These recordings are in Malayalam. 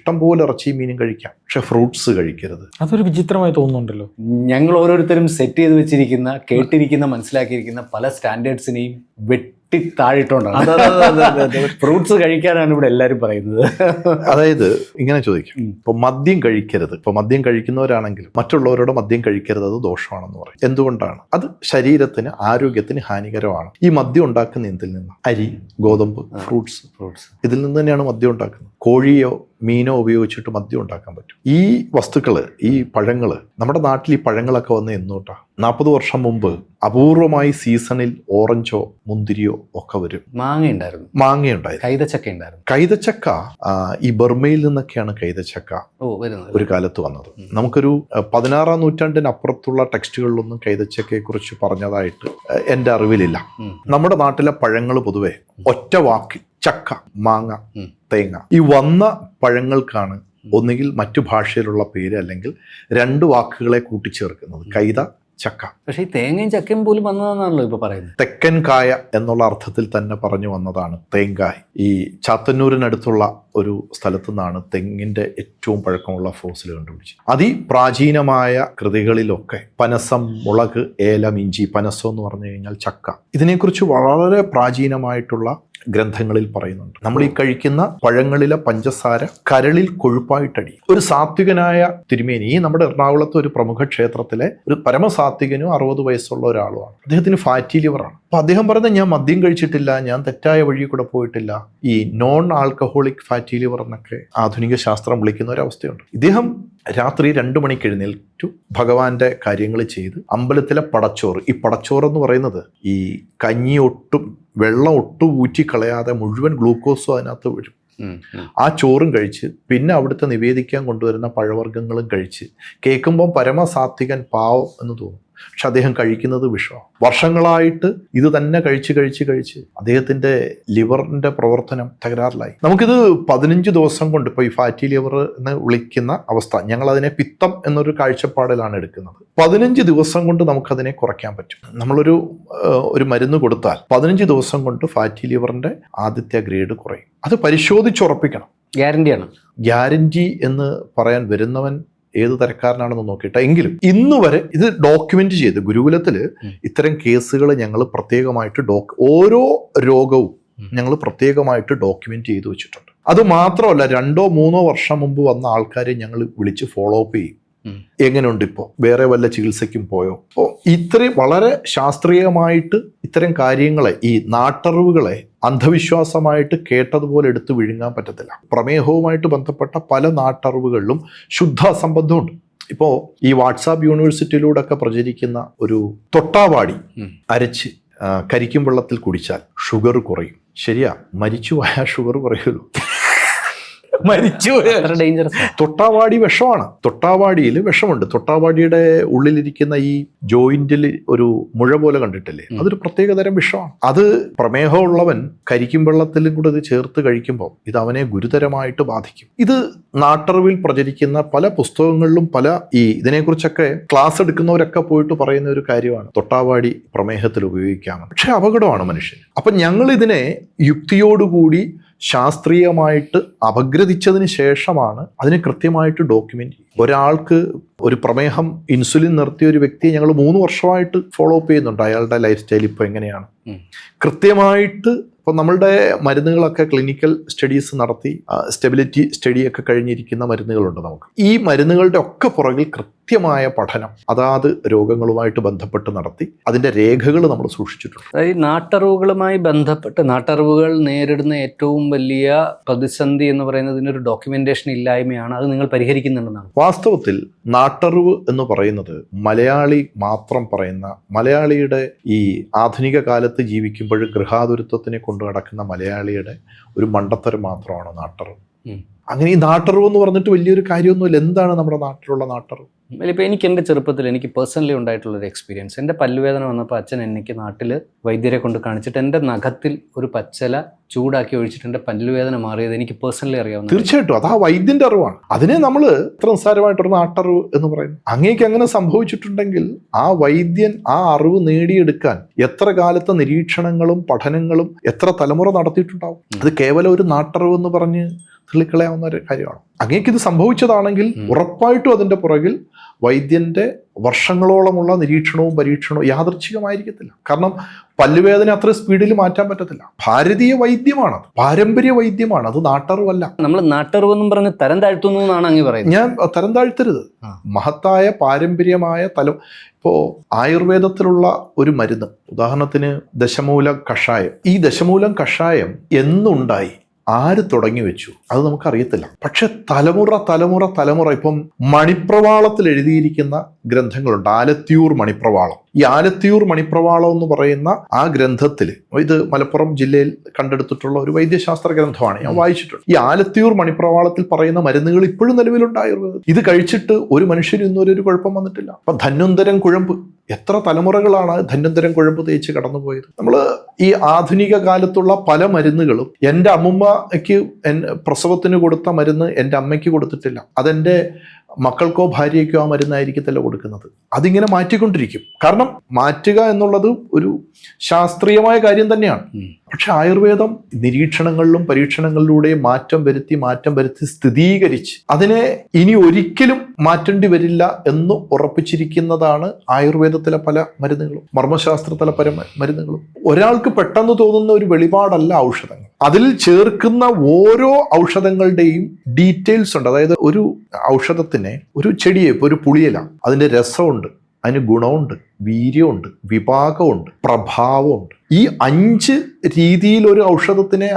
ഇഷ്ടം പോലെ ഇറച്ചിയും മീനും കഴിക്കാം, പക്ഷെ ഫ്രൂട്ട്സ് കഴിക്കരുത്. അതൊരു വിചിത്രമായി തോന്നുന്നുണ്ടല്ലോ. ഞങ്ങൾ ഓരോരുത്തരും സെറ്റ് ചെയ്ത് വെച്ചിരിക്കുന്ന, കേട്ടിരിക്കുന്ന, മനസ്സിലാക്കിയിരിക്കുന്ന പല സ്റ്റാൻഡേർഡ്സിനെയും വെട്ടി താഴിട്ടുകൊണ്ടാണ് ഫ്രൂട്ട്സ് കഴിക്കാനാണ് ഇവിടെ എല്ലാവരും പറയുന്നത്. അതായത് ഇങ്ങനെ ചോദിക്കും, ഇപ്പൊ മദ്യം കഴിക്കരുത്, ഇപ്പൊ മദ്യം കഴിക്കുന്നവരാണെങ്കിലും മറ്റുള്ളവരോട് മദ്യം കഴിക്കരുത്, അത് ദോഷമാണെന്ന് പറയും. എന്തുകൊണ്ടാണ്? അത് ശരീരത്തിന്, ആരോഗ്യത്തിന് ഹാനികരമാണ്. ഈ മദ്യം ഉണ്ടാക്കുന്ന എന്തിൽ നിന്ന്? അരി, ഗോതമ്പ്, ഫ്രൂട്ട്സ് ഇതിൽ നിന്ന് തന്നെയാണ് മദ്യം ഉണ്ടാക്കുന്നത്. കോഴിയോ മീനോ ഉപയോഗിച്ചിട്ട് മദ്യം ഉണ്ടാക്കാൻ പറ്റും. ഈ വസ്തുക്കള്, ഈ പഴങ്ങള്, നമ്മുടെ നാട്ടിൽ ഈ പഴങ്ങളൊക്കെ വന്ന് എന്നോട്ടാ 40 വർഷം മുമ്പ് അപൂർവമായി സീസണിൽ ഓറഞ്ചോ മുന്തിരിയോ ഒക്കെ വരും. മാങ്ങയുണ്ടായിരുന്നു, കൈതച്ചക്ക ഉണ്ടായിരുന്നു. കൈതച്ചക്ക ഈ ബർമയിൽ നിന്നൊക്കെയാണ് കൈതച്ചക്ക ഒരു കാലത്ത് വന്നത്. നമുക്കൊരു 16-ാം നൂറ്റാണ്ടിനപ്പുറത്തുള്ള ടെക്സ്റ്റുകളിലൊന്നും കൈതച്ചക്കയെ കുറിച്ച് പറഞ്ഞതായിട്ട് എൻ്റെ അറിവിലില്ല. നമ്മുടെ നാട്ടിലെ പഴങ്ങൾ പൊതുവെ ഒറ്റ വാക്കിൽ ചക്ക, മാങ്ങ, തേങ്ങ, ഈ വന്ന പഴങ്ങൾക്കാണ് ഒന്നുകിൽ മറ്റു ഭാഷയിലുള്ള പേര് അല്ലെങ്കിൽ 2 വാക്കുകളെ കൂട്ടിച്ചേർക്കുന്നത്, കൈത, ചക്ക. പക്ഷേ ഈ തേങ്ങയും ചക്കയും പോലും വന്നതാണല്ലോ ഇപ്പൊ പറയുന്നത്. തെക്കൻ കായ എന്നുള്ള അർത്ഥത്തിൽ തന്നെ പറഞ്ഞു വന്നതാണ് തേങ്കായ്. ഈ ചാത്തന്നൂരിനടുത്തുള്ള ഒരു സ്ഥലത്തു നിന്നാണ് തെങ്ങിന്റെ ഏറ്റവും പഴക്കമുള്ള ഫോസിൽ കണ്ടുപിടിച്ചത്. അതിപ്രാചീനമായ കൃതികളിലൊക്കെ പനസം, മുളക്, ഏലം, ഇഞ്ചി, പനസം എന്ന് പറഞ്ഞു കഴിഞ്ഞാൽ ചക്ക, ഇതിനെക്കുറിച്ച് വളരെ പ്രാചീനമായിട്ടുള്ള ഗ്രന്ഥങ്ങളിൽ പറയുന്നുണ്ട്. നമ്മൾ ഈ കഴിക്കുന്ന പഴങ്ങളിലെ പഞ്ചസാര കരളിൽ കൊഴുപ്പായിട്ടടി. ഒരു സാത്വികനായ തിരുമേനി, ഈ നമ്മുടെ എറണാകുളത്ത് ഒരു പ്രമുഖ ക്ഷേത്രത്തിലെ ഒരു പരമസാത്വികനും 60 വയസ്സുള്ള ഒരാളുമാണ്. അദ്ദേഹത്തിന് ഫാറ്റി ലിവറാണ്. അപ്പൊ അദ്ദേഹം പറയുന്നത്, ഞാൻ മദ്യം കഴിച്ചിട്ടില്ല, ഞാൻ തെറ്റായ വഴി കൂടെ പോയിട്ടില്ല. ഈ നോൺ ആൽക്കഹോളിക് ഫാറ്റി ലിവർ എന്നൊക്കെ ആധുനിക ശാസ്ത്രം വിളിക്കുന്ന ഒരവസ്ഥയുണ്ട്. ഇദ്ദേഹം രാത്രി 2 മണിക്ക് എഴുന്നേറ്റു, ഭഗവാന്റെ കാര്യങ്ങൾ ചെയ്ത് അമ്പലത്തിലെ പടച്ചോറ്, ഈ പടച്ചോറ് എന്ന് പറയുന്നത് ഈ കഞ്ഞി ഒട്ടും വെള്ളം ഒട്ടും ഊറ്റിക്കളയാതെ മുഴുവൻ ഗ്ലൂക്കോസും അതിനകത്ത് വീഴും. ആ ചോറും കഴിച്ച് പിന്നെ അവിടുത്തെ നിവേദിക്കാൻ കൊണ്ടുവരുന്ന പഴവർഗ്ഗങ്ങളും കഴിച്ച് കേൾക്കുമ്പം പരമസാത്വികൻ, പാവം എന്ന് തോന്നും. പക്ഷെ അദ്ദേഹം കഴിക്കുന്നത് വിഷമാണ്. വർഷങ്ങളായിട്ട് ഇത് തന്നെ കഴിച്ച് അദ്ദേഹത്തിന്റെ ലിവറിന്റെ പ്രവർത്തനം തകരാറിലായി. നമുക്കിത് 15 ദിവസം കൊണ്ട്, ഇപ്പോൾ ഈ ഫാറ്റി ലിവർ എന്ന് വിളിക്കുന്ന അവസ്ഥ, ഞങ്ങൾ അതിനെ പിത്തം എന്നൊരു കാഴ്ചപ്പാടിലാണ് എടുക്കുന്നത്. 15 ദിവസം കൊണ്ട് നമുക്കതിനെ കുറയ്ക്കാൻ പറ്റും. നമ്മളൊരു മരുന്ന് കൊടുത്താൽ 15 ദിവസം കൊണ്ട് ഫാറ്റി ലിവറിന്റെ ആദ്യത്തെ ഗ്രേഡ് കുറയും. അത് പരിശോധിച്ചുറപ്പിക്കണം. ഗ്യാരണ്ടിയാണ്. ഗ്യാരണ്ടി എന്ന് പറയാൻ വരുന്നവൻ ഏത് തരക്കാരനാണെന്ന് നോക്കിയിട്ട്, എങ്കിലും ഇന്ന് വരെ ഇത് ഡോക്യുമെന്റ് ചെയ്ത് ഗുരുകുലത്തിൽ ഇത്തരം കേസുകൾ ഞങ്ങൾ പ്രത്യേകമായിട്ട് ഓരോ രോഗവും ഞങ്ങൾ പ്രത്യേകമായിട്ട് ഡോക്യുമെന്റ് ചെയ്ത് വെച്ചിട്ടുണ്ട്. അത് മാത്രമല്ല, 2-3 വർഷം മുമ്പ് വന്ന ആൾക്കാരെ ഞങ്ങൾ വിളിച്ച് ഫോളോ അപ്പ് ചെയ്യും. എങ്ങനെയുണ്ട്, ഇപ്പോൾ വേറെ വല്ല ചികിത്സയ്ക്കും പോയോ? അപ്പോൾ ഇത്രയും വളരെ ശാസ്ത്രീയമായിട്ട് ഇത്തരം കാര്യങ്ങളെ, ഈ നാട്ടറിവുകളെ അന്ധവിശ്വാസമായിട്ട് കേട്ടതുപോലെ എടുത്ത് വിഴുങ്ങാൻ പറ്റത്തില്ല. പ്രമേഹവുമായിട്ട് ബന്ധപ്പെട്ട പല നാട്ടറിവുകളിലും ശുദ്ധ അസംബന്ധമുണ്ട്. ഇപ്പോൾ ഈ വാട്സാപ്പ് യൂണിവേഴ്സിറ്റിയിലൂടെ ഒക്കെ പ്രചരിക്കുന്ന ഒരു തൊട്ടാവാടി അരച്ച് കരിക്കും വെള്ളത്തിൽ കുടിച്ചാൽ ഷുഗർ കുറയും. ശരിയാ, മരിച്ചുപോയാൽ ഷുഗർ കുറയുമല്ലോ. തൊട്ടാവാടി വിഷമാണ്. തൊട്ടാവാടിയിൽ വിഷമുണ്ട്. തൊട്ടാവാടിയുടെ ഉള്ളിലിരിക്കുന്ന ഈ ജോയിന്റിൽ ഒരു മുഴ പോലെ കണ്ടിട്ടില്ലേ, അതൊരു പ്രത്യേകതരം വിഷമാണ്. അത് പ്രമേഹമുള്ളവൻ കരിക്കും വെള്ളത്തിലും കൂടെ ഇത് ചേർത്ത് കഴിക്കുമ്പോൾ ഇത് അവനെ ഗുരുതരമായിട്ട് ബാധിക്കും. ഇത് നാട്ടറിവിൽ പ്രചരിക്കുന്ന പല പുസ്തകങ്ങളിലും പല ഇതിനെക്കുറിച്ചൊക്കെ ക്ലാസ് എടുക്കുന്നവരൊക്കെ പോയിട്ട് പറയുന്ന ഒരു കാര്യമാണ്, തൊട്ടാവാടി പ്രമേഹത്തിൽ ഉപയോഗിക്കാമെന്ന്. പക്ഷെ അപകടമാണ് മനുഷ്യന്. അപ്പൊ ഞങ്ങൾ ഇതിനെ യുക്തിയോടുകൂടി ശാസ്ത്രീയമായിട്ട് അപഗ്രഥിച്ചതിന് ശേഷമാണ് അതിനെ കൃത്യമായിട്ട് ഡോക്യുമെന്റ് ചെയ്യുന്നത്. ഒരാൾക്ക് ഒരു പ്രമേഹം, ഇൻസുലിൻ നിർത്തിയ ഒരു വ്യക്തിയെ ഞങ്ങൾ 3 വർഷമായിട്ട് ഫോളോ അപ്പ് ചെയ്യുന്നുണ്ട്. അയാളുടെ ലൈഫ് സ്റ്റൈൽ ഇപ്പോൾ എങ്ങനെയാണ് കൃത്യമായിട്ട്. ഇപ്പോൾ നമ്മളുടെ മരുന്നുകളൊക്കെ ക്ലിനിക്കൽ സ്റ്റഡീസ് നടത്തി സ്റ്റെബിലിറ്റി സ്റ്റഡിയൊക്കെ കഴിഞ്ഞിരിക്കുന്ന മരുന്നുകളുണ്ട് നമുക്ക്. ഈ മരുന്നുകളുടെ ഒക്കെ പുറകിൽ കൃത്യമായ പഠനം അതാത് രോഗങ്ങളുമായിട്ട് ബന്ധപ്പെട്ട് നടത്തി അതിൻ്റെ രേഖകൾ നമ്മൾ സൂക്ഷിച്ചിട്ടുണ്ട്. അതായത് നാട്ടറിവുകളുമായി ബന്ധപ്പെട്ട് നാട്ടറിവുകൾ നേരിടുന്ന ഏറ്റവും വലിയ പ്രതിസന്ധി എന്ന് പറയുന്നത് ഇതിനൊരു ഡോക്യുമെന്റേഷൻ ഇല്ലായ്മയാണ്. അത് നിങ്ങൾ പരിഹരിക്കുന്നുണ്ടെന്നാണ്. വാസ്തവത്തിൽ നാട്ടറിവ് എന്ന് പറയുന്നത് മലയാളി മാത്രം പറയുന്ന, മലയാളിയുടെ ഈ ആധുനിക കാലത്ത് ജീവിക്കുമ്പോൾ ഗൃഹാതുരത്വത്തിനെ കൊണ്ടു നടക്കുന്ന മലയാളിയുടെ ഒരു മണ്ടത്തരം മാത്രമാണ് നാട്ടറിവ്. അങ്ങനെ ഈ നാട്ടറിവ് എന്ന് പറഞ്ഞിട്ട് വലിയൊരു കാര്യമൊന്നുമില്ല. എന്താണ് നമ്മുടെ നാട്ടിലുള്ള നാട്ടറിവ്? ഇപ്പോൾ എനിക്ക് എൻ്റെ ചെറുപ്പത്തിൽ എനിക്ക് പേഴ്സണലി ഉണ്ടായിട്ടുള്ളൊരു എക്സ്പീരിയൻസ്. എൻ്റെ പല്ലുവേദന വന്നപ്പോൾ അച്ഛൻ എനിക്ക് നാട്ടിൽ വൈദ്യരെ കൊണ്ട് കാണിച്ചിട്ട് എൻ്റെ നഖത്തിൽ ഒരു പച്ചല ചൂടാക്കി ഒഴിച്ചിട്ട് എൻ്റെ പല്ലുവേദന മാറിയത് എനിക്ക് പേഴ്സണലി അറിയാവുന്ന. തീർച്ചയായിട്ടും അത് ആ വൈദ്യന്റെ അറിവാണ്. അതിനെ നമ്മൾ ഇത്ര നിസ്സാരമായിട്ടൊരു നാട്ടറിവ് എന്ന് പറയുന്നു. അങ്ങേക്ക് അങ്ങനെ സംഭവിച്ചിട്ടുണ്ടെങ്കിൽ ആ വൈദ്യൻ ആ അറിവ് നേടിയെടുക്കാൻ എത്ര കാലത്തെ നിരീക്ഷണങ്ങളും പഠനങ്ങളും എത്ര തലമുറ നടത്തിയിട്ടുണ്ടാവും. അത് കേവലം ഒരു നാട്ടറിവ് എന്ന് പറഞ്ഞ് തള്ളിക്കളയാവുന്ന ഒരു കാര്യമാണ്. അങ്ങേക്ക് ഇത് സംഭവിച്ചതാണെങ്കിൽ ഉറപ്പായിട്ടും അതിൻ്റെ പുറകിൽ വൈദ്യന്റെ വർഷങ്ങളോളമുള്ള നിരീക്ഷണവും പരീക്ഷണവും യാദൃച്ഛികമായിരിക്കത്തില്ല. കാരണം പല്ലുവേദന അത്ര സ്പീഡിൽ മാറ്റാൻ പറ്റത്തില്ല. ഭാരതീയ വൈദ്യമാണ്, പാരമ്പര്യ വൈദ്യമാണ്, അത് നാട്ടറിവല്ല. നമ്മൾ നാട്ടറിവെന്നും പറഞ്ഞ് തരം താഴ്ത്തുന്നു എന്നാണ് അങ്ങ് പറയുന്നത്. ഞാൻ തരം താഴ്ത്തരുത്. മഹത്തായ പാരമ്പര്യമായ ഇപ്പോൾ ആയുർവേദത്തിലുള്ള ഒരു മരുന്ന്, ഉദാഹരണത്തിന് ദശമൂലം കഷായം. ഈ ദശമൂലം കഷായം എന്നുണ്ടായി, ആര് തുടങ്ങി വെച്ചു, അത് നമുക്കറിയത്തില്ല. പക്ഷെ തലമുറ ഇപ്പം മണിപ്രവാളത്തിൽ എഴുതിയിരിക്കുന്ന ഗ്രന്ഥങ്ങളുണ്ട്. ആലത്തിയൂർ മണിപ്രവാളം. ഈ ആലത്തിയൂർ മണിപ്രവാളം എന്ന് പറയുന്ന ആ ഗ്രന്ഥത്തിൽ, ഇത് മലപ്പുറം ജില്ലയിൽ കണ്ടെടുത്തിട്ടുള്ള ഒരു വൈദ്യശാസ്ത്ര ഗ്രന്ഥമാണ്, ഞാൻ വായിച്ചിട്ടുണ്ട്. ഈ ആലത്തിയൂർ മണിപ്രവാളത്തിൽ പറയുന്ന മരുന്നുകൾ ഇപ്പോഴും നിലവിലുണ്ട് ആയുർവേദം. ഇത് കഴിച്ചിട്ട് ഒരു മനുഷ്യന് ഇന്നൊരു കുഴപ്പം വന്നിട്ടില്ല. അപ്പൊ ധന്വന്തരം കുഴമ്പ്, എത്ര തലമുറകളാണ് ധന്വന്തരം കുഴമ്പ് തേച്ച് കടന്നുപോയത്. നമ്മൾ ഈ ആധുനിക കാലത്തുള്ള പല മരുന്നുകളും, എൻ്റെ അമ്മുമ്മയ്ക്ക് പ്രസവത്തിന് കൊടുത്ത മരുന്ന് എൻ്റെ അമ്മയ്ക്ക് കൊടുത്തിട്ടില്ല, അതെൻ്റെ മക്കൾക്കോ ഭാര്യയ്ക്കോ ആ മരുന്നായിരിക്കത്തില്ല കൊടുക്കുന്നത്. അതിങ്ങനെ മാറ്റിക്കൊണ്ടിരിക്കും. കാരണം മാറ്റുക എന്നുള്ളത് ഒരു ശാസ്ത്രീയമായ കാര്യം തന്നെയാണ്. പക്ഷെ ആയുർവേദം നിരീക്ഷണങ്ങളിലും പരീക്ഷണങ്ങളിലൂടെയും മാറ്റം വരുത്തി സ്ഥിരീകരിച്ച് അതിനെ ഇനി ഒരിക്കലും മാറ്റേണ്ടി വരില്ല എന്ന് ഉറപ്പിച്ചിരിക്കുന്നതാണ് ആയുർവേദത്തിലെ പല മരുന്നുകളും, മർമ്മശാസ്ത്രത്തിലെ പല മരുന്നുകളും. ഒരാൾക്ക് പെട്ടെന്ന് തോന്നുന്ന ഒരു വെളിപാടല്ല ഔഷധങ്ങൾ. അതിൽ ചേർക്കുന്ന ഓരോ ഔഷധങ്ങളുടെയും ഡീറ്റെയിൽസ് ഉണ്ട്. അതായത് ഒരു ഔഷധത്തിനെ, ഒരു ചെടിയെ, ഇപ്പോൾ ഒരു പുളിയില, അതിൻ്റെ രസമുണ്ട്, അതിന് ഗുണമുണ്ട്, വീര്യമുണ്ട്, വിഭാഗമുണ്ട്, പ്രഭാവമുണ്ട്. ഈ 5 രീതിയിൽ ഒരു ഔഷധത്തിനെ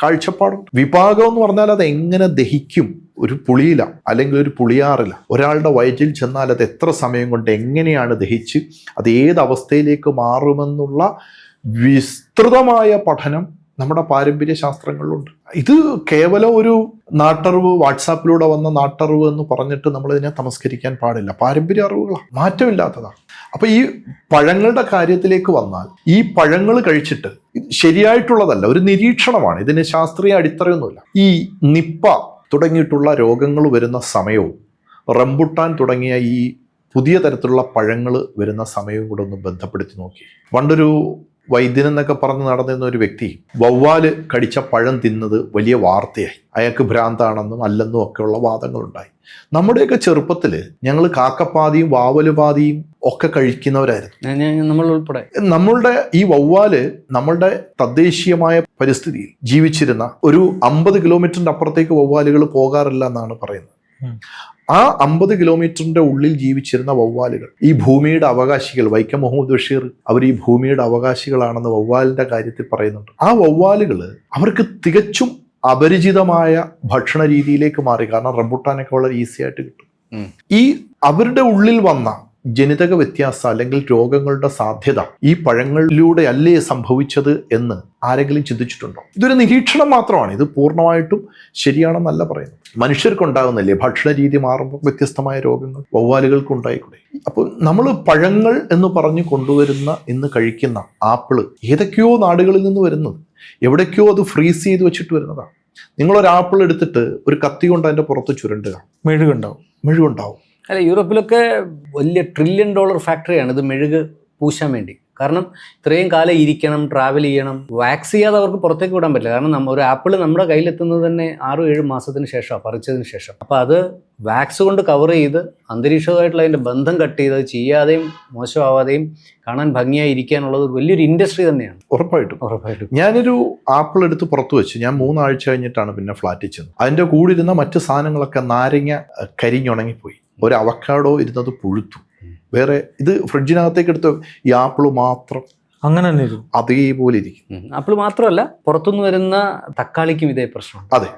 കാഴ്ചപ്പാടുണ്ട്. വിഭാഗം എന്ന് പറഞ്ഞാൽ അത് എങ്ങനെ ദഹിക്കും, ഒരു പുളിയില അല്ലെങ്കിൽ ഒരു പുളിയാറില ഒരാളുടെ വയറ്റിൽ ചെന്നാൽ അത് എത്ര സമയം കൊണ്ട് എങ്ങനെയാണ് ദഹിച്ച് അത് ഏത് അവസ്ഥയിലേക്ക് മാറുമെന്നുള്ള വിസ്തൃതമായ പഠനം നമ്മുടെ പാരമ്പര്യ ശാസ്ത്രങ്ങളിലുണ്ട്. ഇത് കേവലം ഒരു നാട്ടറിവ്, വാട്സാപ്പിലൂടെ വന്ന നാട്ടറിവ് എന്ന് പറഞ്ഞിട്ട് നമ്മളിതിനെ തമസ്കരിക്കാൻ പാടില്ല. പാരമ്പര്യ അറിവുകളാണ്, മാറ്റമില്ലാത്തതാണ്. അപ്പൊ ഈ പഴങ്ങളുടെ കാര്യത്തിലേക്ക് വന്നാൽ, ഈ പഴങ്ങൾ കഴിച്ചിട്ട് ശരിയായിട്ടുള്ളതല്ല, ഒരു നിരീക്ഷണമാണ്, ഇതിന് ശാസ്ത്രീയ അടിത്തറയൊന്നുമില്ല. ഈ നിപ്പ തുടങ്ങിയിട്ടുള്ള രോഗങ്ങൾ വരുന്ന സമയവും റംബുട്ടാൻ തുടങ്ങിയ ഈ പുതിയ തരത്തിലുള്ള പഴങ്ങൾ വരുന്ന സമയവും കൂടെ ഒന്ന് ബന്ധപ്പെടുത്തി നോക്കി. പണ്ടൊരു വൈദ്യൻ എന്നൊക്കെ പറഞ്ഞ് നടന്നിരുന്ന ഒരു വ്യക്തി വവ്വാല് കടിച്ച പഴം തിന്നത് വലിയ വാർത്തയായി. അയാൾക്ക് ഭ്രാന്താണെന്നും അല്ലെന്നും ഒക്കെയുള്ള വാദങ്ങളുണ്ടായി. നമ്മുടെയൊക്കെ ചെറുപ്പത്തിൽ ഞങ്ങൾ കാക്കപ്പാതിയും വാവലുപാതിയും ഒക്കെ കഴിക്കുന്നവരായിരുന്നു, നമ്മൾ ഉൾപ്പെടെ. നമ്മളുടെ ഈ വവ്വാല് നമ്മളുടെ തദ്ദേശീയമായ പരിസ്ഥിതിയിൽ ജീവിച്ചിരുന്ന ഒരു 50 കിലോമീറ്ററിന്റെ അപ്പുറത്തേക്ക് വവ്വാലുകൾ പോകാറില്ല എന്നാണ് പറയുന്നത്. ആ 50 കിലോമീറ്ററിന്റെ ഉള്ളിൽ ജീവിച്ചിരുന്ന വവ്വാലുകൾ ഈ ഭൂമിയുടെ അവകാശികൾ, വൈക്കം മുഹമ്മദ് ബഷീർ അവർ ഈ ഭൂമിയുടെ അവകാശികളാണെന്ന് വവ്വാലിന്റെ കാര്യത്തിൽ പറയുന്നുണ്ട്. ആ വവ്വാലുകൾ അവർക്ക് തികച്ചും അപരിചിതമായ ഭക്ഷണ രീതിയിലേക്ക് മാറി. കാരണം റംബുട്ടാനൊക്കെ വളരെ ഈസി ആയിട്ട് കിട്ടും. ഈ അവരുടെ ഉള്ളിൽ വന്ന ജനിതക വ്യത്യാസം അല്ലെങ്കിൽ രോഗങ്ങളുടെ സാധ്യത ഈ പഴങ്ങളിലൂടെ അല്ലേ സംഭവിച്ചത് എന്ന് ആരെങ്കിലും ചിന്തിച്ചിട്ടുണ്ടോ? ഇതൊരു നിരീക്ഷണം മാത്രമാണ്, ഇത് പൂർണ്ണമായിട്ടും ശരിയാണെന്നല്ല പറയുന്നത്. മനുഷ്യർക്കുണ്ടാകുന്നില്ലേ ഭക്ഷണ രീതി മാറുമ്പോൾ വ്യത്യസ്തമായ രോഗങ്ങൾ, വവ്വാലുകൾക്ക് ഉണ്ടായിക്കൂടെ? അപ്പോൾ നമ്മൾ പഴങ്ങൾ എന്ന് പറഞ്ഞ് കൊണ്ടുവരുന്ന, ഇന്ന് കഴിക്കുന്ന ആപ്പിള് ഏതൊക്കെയോ നാടുകളിൽ നിന്ന് വരുന്നത്, എവിടേക്കോ അത് ഫ്രീസ് ചെയ്ത് വെച്ചിട്ട് വരുന്നതാണ്. നിങ്ങളൊരു ആപ്പിൾ എടുത്തിട്ട് ഒരു കത്തി കൊണ്ട് അതിൻ്റെ പുറത്ത് ചുരണ്ടുക, മെഴുകുണ്ടാവും. അല്ല, യൂറോപ്പിലൊക്കെ വലിയ $1 ട്രില്യൺ ഫാക്ടറിയാണ് ഇത് മെഴുക് പൂശാൻ വേണ്ടി. കാരണം ഇത്രയും കാലം ഇരിക്കണം, ട്രാവൽ ചെയ്യണം, വാക്സ് ചെയ്യാതെ അവർക്ക് പുറത്തേക്ക് വിടാൻ പറ്റില്ല. കാരണം ഒരു ആപ്പിൾ നമ്മുടെ കയ്യിലെത്തുന്നത് തന്നെ 6-7 മാസത്തിന് ശേഷമാണ്, പറിച്ചതിന് ശേഷം. അപ്പോൾ അത് വാക്സ് കൊണ്ട് കവർ ചെയ്ത് അന്തരീക്ഷവുമായിട്ടുള്ള അതിൻ്റെ ബന്ധം കട്ട് ചെയ്ത് അത് ചെയ്യാതെയും മോശമാവാതെയും കാണാൻ ഭംഗിയായി ഇരിക്കാനുള്ളത് വലിയൊരു ഇൻഡസ്ട്രി തന്നെയാണ്. ഉറപ്പായിട്ടും. ഞാനൊരു ആപ്പിൾ എടുത്ത് പുറത്തു വെച്ച് ഞാൻ 3 ആഴ്ച കഴിഞ്ഞിട്ടാണ് പിന്നെ ഫ്ലാറ്റിൽ ചെന്നത്. അതിൻ്റെ കൂടെ ഇരുന്ന മറ്റ് സാധനങ്ങളൊക്കെ നാരങ്ങ കരിഞ്ഞുണങ്ങിപ്പോയി, ഒരു അവക്കാഡോ ഇരുന്നത് പുഴുത്തു, വേറെ ഇത് ഫ്രിഡ്ജിനകത്തേക്ക് എടുത്ത് ഈ ആപ്പിള് മാത്രം അങ്ങനെ തന്നെ അതേപോലെ ഇരിക്കും. ആപ്പിൾ മാത്രമല്ല, പുറത്തുനിന്ന് വരുന്ന തക്കാളിക്കും ഇതേ പ്രശ്നം. അതെ,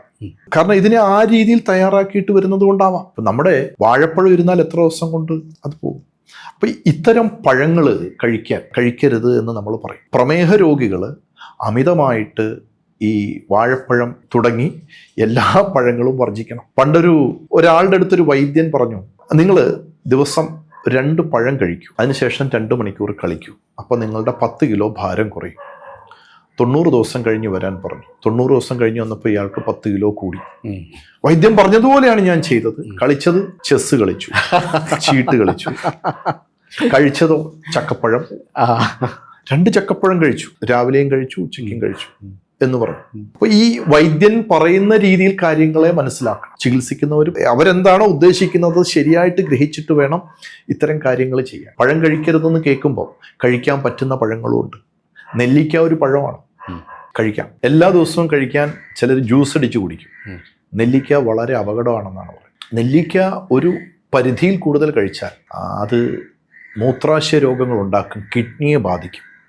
കാരണം ഇതിനെ ആ രീതിയിൽ തയ്യാറാക്കിയിട്ട് വരുന്നത് കൊണ്ടാവാം. ഇപ്പം നമ്മുടെ വാഴപ്പഴം ഇരുന്നാൽ എത്ര ദിവസം കൊണ്ട് അത് പോകും. അപ്പം ഇത്തരം പഴങ്ങൾ കഴിക്കരുത് എന്ന് നമ്മൾ പറയും. പ്രമേഹ രോഗികൾ അമിതമായിട്ട് ഈ വാഴപ്പഴം തുടങ്ങി എല്ലാ പഴങ്ങളും വർജിക്കണം. ഒരാളുടെ അടുത്തൊരു വൈദ്യൻ പറഞ്ഞു, നിങ്ങൾ ദിവസം 2 പഴം കഴിക്കൂ, അതിനുശേഷം 2 മണിക്കൂർ കളിക്കൂ, അപ്പോൾ നിങ്ങളുടെ 10 കിലോ ഭാരം കുറയും. 90 ദിവസം കഴിഞ്ഞ് വരാൻ പറഞ്ഞു. 90 ദിവസം കഴിഞ്ഞ് വന്നപ്പോൾ ഇയാൾക്ക് 10 കിലോ കൂടി. വൈദ്യം പറഞ്ഞതുപോലെയാണ് ഞാൻ ചെയ്തത്. കളിച്ചത് ചെസ് കളിച്ചു, ചീട്ട് കളിച്ചു. കഴിച്ചതോ ചക്കപ്പഴം. 2 ചക്കപ്പഴം കഴിച്ചു, രാവിലെയും കഴിച്ചു, ഉച്ചയ്ക്കും കഴിച്ചു. എന്ന് പറഞ്ഞു. അപ്പോൾ ഈ വൈദ്യൻ പറയുന്ന രീതിയിൽ കാര്യങ്ങളെ മനസ്സിലാക്കണം. ചികിത്സിക്കുന്നവർ അവരെന്താണോ ഉദ്ദേശിക്കുന്നത് ശരിയായിട്ട് ഗ്രഹിച്ചിട്ട് വേണം ഇത്തരം കാര്യങ്ങൾ ചെയ്യാൻ. പഴം കഴിക്കരുതെന്ന് കേൾക്കുമ്പോൾ കഴിക്കാൻ പറ്റുന്ന പഴങ്ങളും ഉണ്ട്. നെല്ലിക്ക ഒരു പഴമാണ്, കഴിക്കാം. എല്ലാ ദിവസവും കഴിക്കാൻ ചിലർ ജ്യൂസ് അടിച്ച് കുടിക്കും. നെല്ലിക്ക വളരെ അപകടമാണെന്നാണ് പറയുന്നത്. നെല്ലിക്ക ഒരു പരിധിയിൽ കൂടുതൽ കഴിച്ചാൽ അത് മൂത്രാശയ രോഗങ്ങൾ ഉണ്ടാക്കും, കിഡ്നിയെ ബാധിക്കും.